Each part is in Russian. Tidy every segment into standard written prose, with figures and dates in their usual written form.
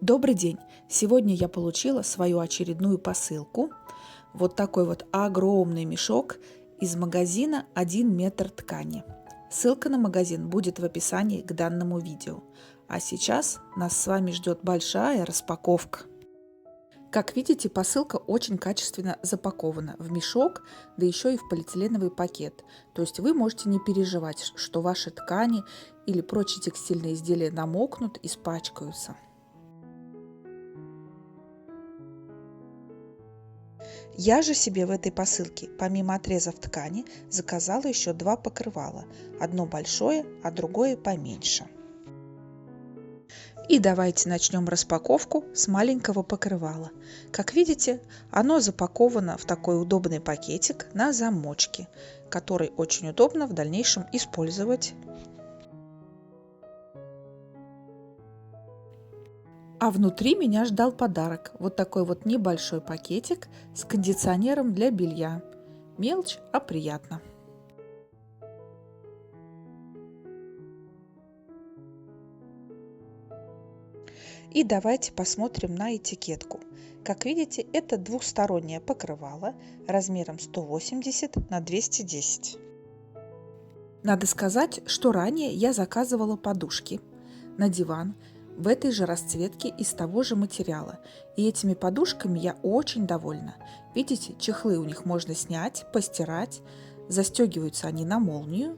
Добрый день! Сегодня я получила свою очередную посылку. Вот такой вот огромный мешок из магазина 1 метр ткани. Ссылка на магазин будет в описании к данному видео. А сейчас нас с вами ждет большая распаковка. Как видите, посылка очень качественно запакована в мешок, да еще и в полиэтиленовый пакет. То есть вы можете не переживать, что ваши ткани или прочие текстильные изделия намокнут, испачкаются. Я же себе в этой посылке, помимо отрезов ткани, заказала еще 2 покрывала. Одно большое, а другое поменьше. И давайте начнем распаковку с маленького покрывала. Как видите, оно запаковано в такой удобный пакетик на замочке, который очень удобно в дальнейшем использовать. А внутри меня ждал подарок. Вот такой вот небольшой пакетик с кондиционером для белья. Мелочь, а приятно. И давайте посмотрим на этикетку. Как видите, это двухстороннее покрывало размером 180 на 210. Надо сказать, что ранее я заказывала подушки на диван в этой же расцветке из того же материала. И этими подушками я очень довольна. Видите, чехлы у них можно снять, постирать, застегиваются они на молнию.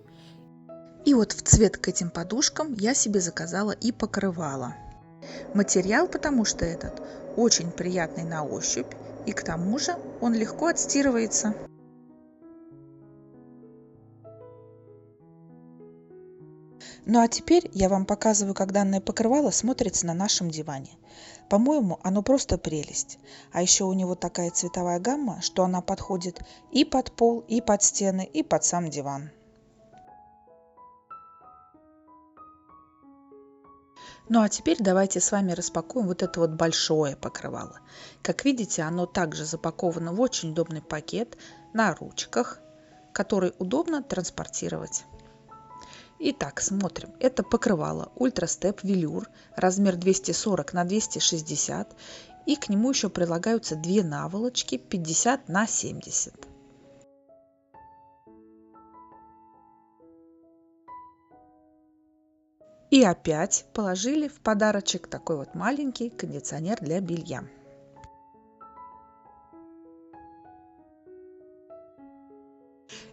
И вот в цвет к этим подушкам я себе заказала и покрывало. Материал, потому что этот очень приятный на ощупь, и к тому же он легко отстирывается. Ну а теперь я вам показываю, как данное покрывало смотрится на нашем диване. По-моему, оно просто прелесть. А еще у него такая цветовая гамма, что она подходит и под пол, и под стены, и под сам диван. Ну а теперь давайте с вами распакуем вот это вот большое покрывало. Как видите, оно также запаковано в очень удобный пакет на ручках, который удобно транспортировать. Итак, смотрим. Это покрывало Ultra Step Velour, размер 240 на 260, и к нему еще прилагаются 2 наволочки 50 на 70. И опять положили в подарочек такой вот маленький кондиционер для белья.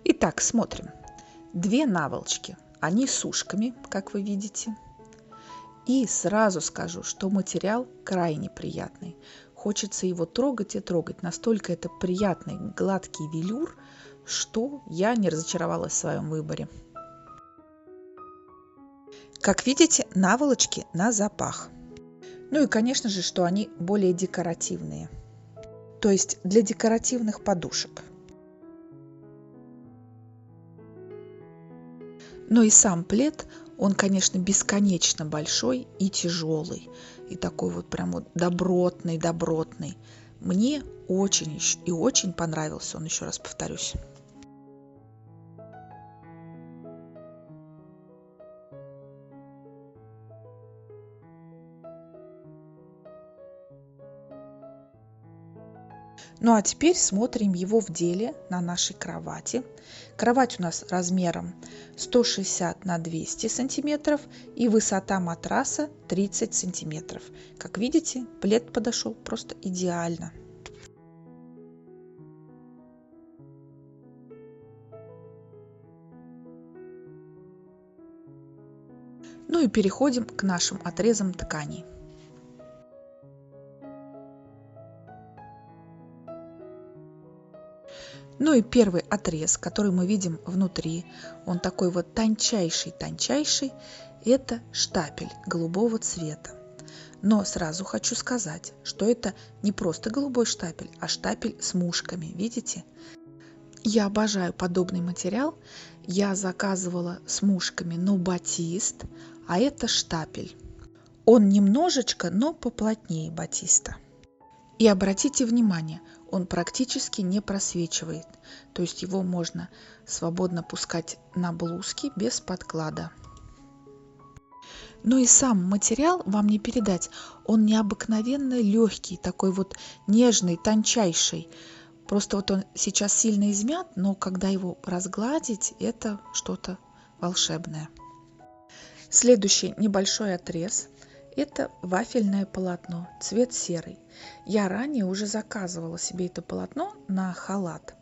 Итак, смотрим. 2 наволочки. Они с ушками, как вы видите. И сразу скажу, что материал крайне приятный. Хочется его трогать и трогать. Настолько это приятный гладкий велюр, что я не разочаровалась в своем выборе. Как видите, наволочки на запах. Ну и, конечно же, что они более декоративные. То есть для декоративных подушек. Но и сам плед, он, конечно, бесконечно большой и тяжелый. И такой вот прям вот добротный. Мне очень и очень понравился он, еще раз повторюсь. Ну а теперь смотрим его в деле на нашей кровати. Кровать у нас размером 160 на 200 сантиметров и высота матраса 30 сантиметров. Как видите, плед подошел просто идеально. Ну и переходим к нашим отрезам тканей. Ну и первый отрез, который мы видим внутри, он такой вот тончайший, это штапель голубого цвета. Но сразу хочу сказать, что это не просто голубой штапель, а штапель с мушками, видите? Я обожаю подобный материал. Я заказывала с мушками, но батист, а это штапель. Он немножечко, но поплотнее батиста. И обратите внимание, он практически не просвечивает, то есть его можно свободно пускать на блузки без подклада. Но и сам материал вам не передать. Он необыкновенно легкий, такой вот нежный, тончайший. Просто вот он сейчас сильно измят, но когда его разгладить, это что-то волшебное. Следующий небольшой отрез – это вафельное полотно, цвет серый. Я ранее уже заказывала себе это полотно на халат,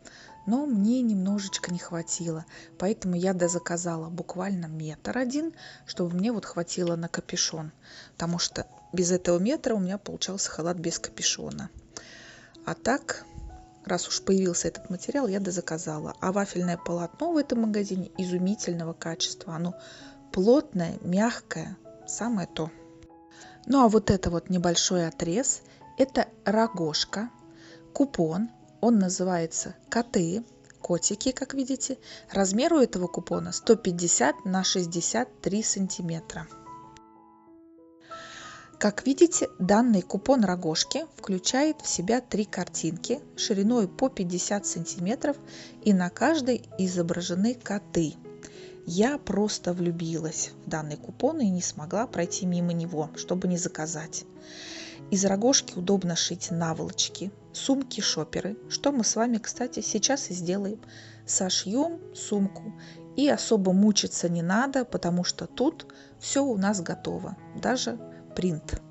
но мне немножечко не хватило, поэтому я дозаказала буквально 1,1 метр, чтобы мне вот хватило на капюшон, потому что без этого метра у меня получался халат без капюшона. А так, раз уж появился этот материал, я дозаказала. А вафельное полотно в этом магазине изумительного качества. Оно плотное, мягкое, самое то. Ну а вот это вот небольшой отрез, это рогожка, купон. Он называется «Коты», котики, как видите. Размер у этого купона 150 на 63 сантиметра. Как видите, данный купон рогожки включает в себя 3 картинки шириной по 50 сантиметров, и на каждой изображены коты. Я просто влюбилась в данный купон и не смогла пройти мимо него, чтобы не заказать. Из рогожки удобно шить наволочки, сумки-шоперы, что мы с вами, кстати, сейчас и сделаем. Сошьем сумку, и особо мучиться не надо, потому что тут все у нас готово, даже принт.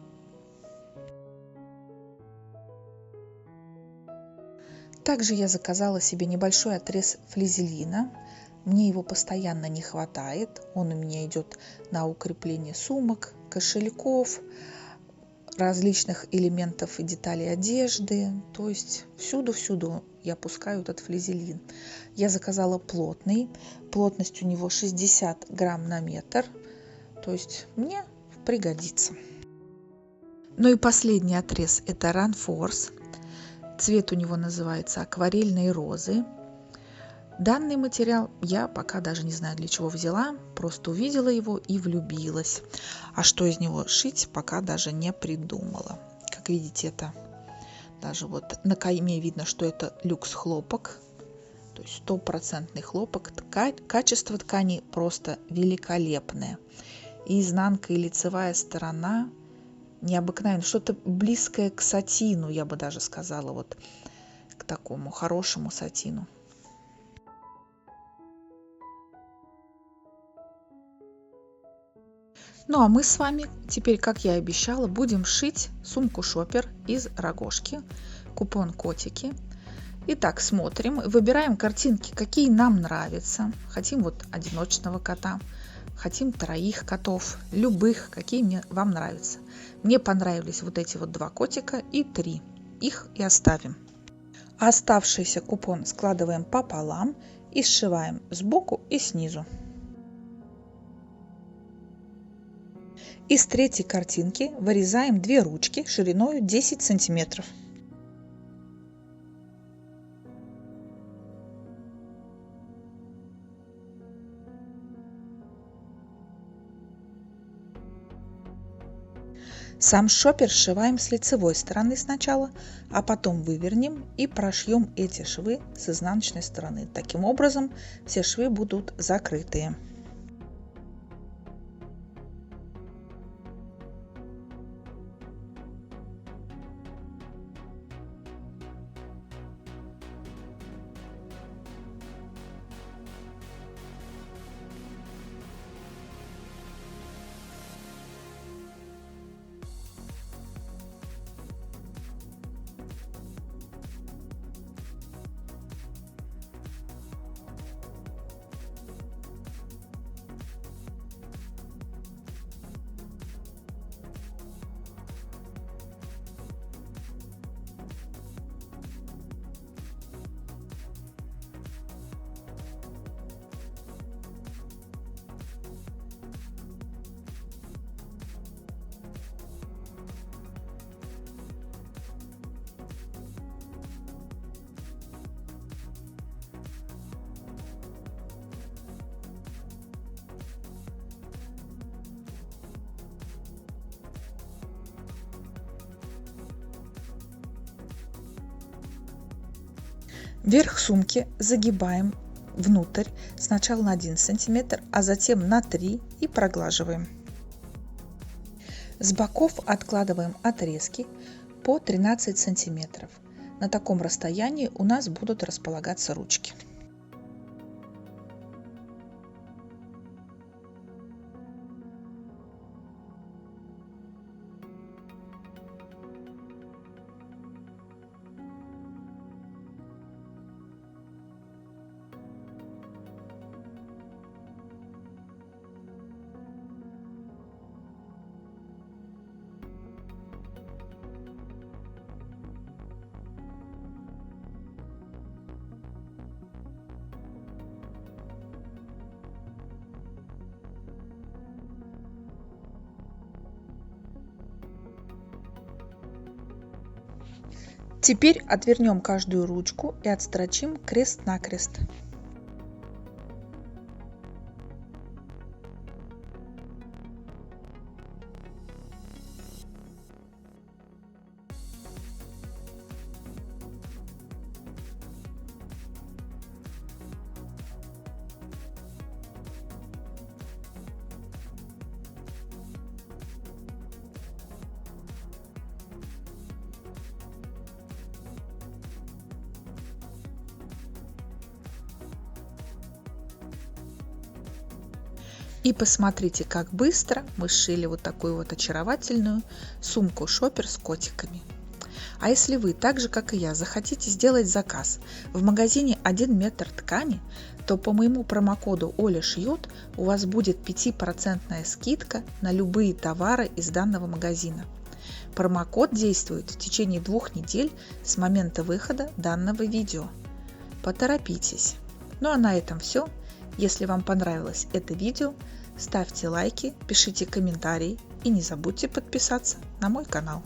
Также я заказала себе небольшой отрез флизелина. Мне его постоянно не хватает. Он у меня идет на укрепление сумок, кошельков, различных элементов и деталей одежды. То есть всюду-всюду я пускаю этот флизелин. Я заказала плотный. Плотность у него 60 грамм на метр. То есть мне пригодится. Ну и последний отрез – это Run Force. Цвет у него называется акварельные розы. Данный материал я пока даже не знаю, для чего взяла, просто увидела его и влюбилась. А что из него шить, пока даже не придумала. Как видите, это даже вот на кайме видно, что это люкс хлопок, то есть 100% хлопок. Качество ткани просто великолепное. И изнанка, и лицевая сторона необыкновенно, что-то близкое к сатину, я бы даже сказала, вот к такому хорошему сатину. Ну а мы с вами теперь, как я и обещала, будем шить сумку-шопер из рогожки, купон котики. Итак, смотрим, выбираем картинки, какие нам нравятся. Хотим вот одиночного кота, хотим 3 котов, любых, какие вам нравятся. Мне понравились вот эти вот 2 котика и 3. Их и оставим. Оставшийся купон складываем пополам и сшиваем сбоку и снизу. Из 3-й картинки вырезаем 2 ручки шириной 10 сантиметров. Сам шопер сшиваем с лицевой стороны сначала, а потом вывернем и прошьем эти швы с изнаночной стороны. Таким образом все швы будут закрытые. Верх сумки загибаем внутрь сначала на 1 сантиметр, а затем на 3 и проглаживаем. С боков откладываем отрезки по 13 сантиметров. На таком расстоянии у нас будут располагаться ручки. Теперь отвернем каждую ручку и отстрочим крест-накрест. И посмотрите, как быстро мы сшили вот такую вот очаровательную сумку-шопер с котиками. А если вы, так же как и я, захотите сделать заказ в магазине 1 метр ткани, то по моему промокоду Оля шьет у вас будет 5% скидка на любые товары из данного магазина. Промокод действует в течение 2 недель с момента выхода данного видео. Поторопитесь. Ну а на этом все. Если вам понравилось это видео, ставьте лайки, пишите комментарии и не забудьте подписаться на мой канал.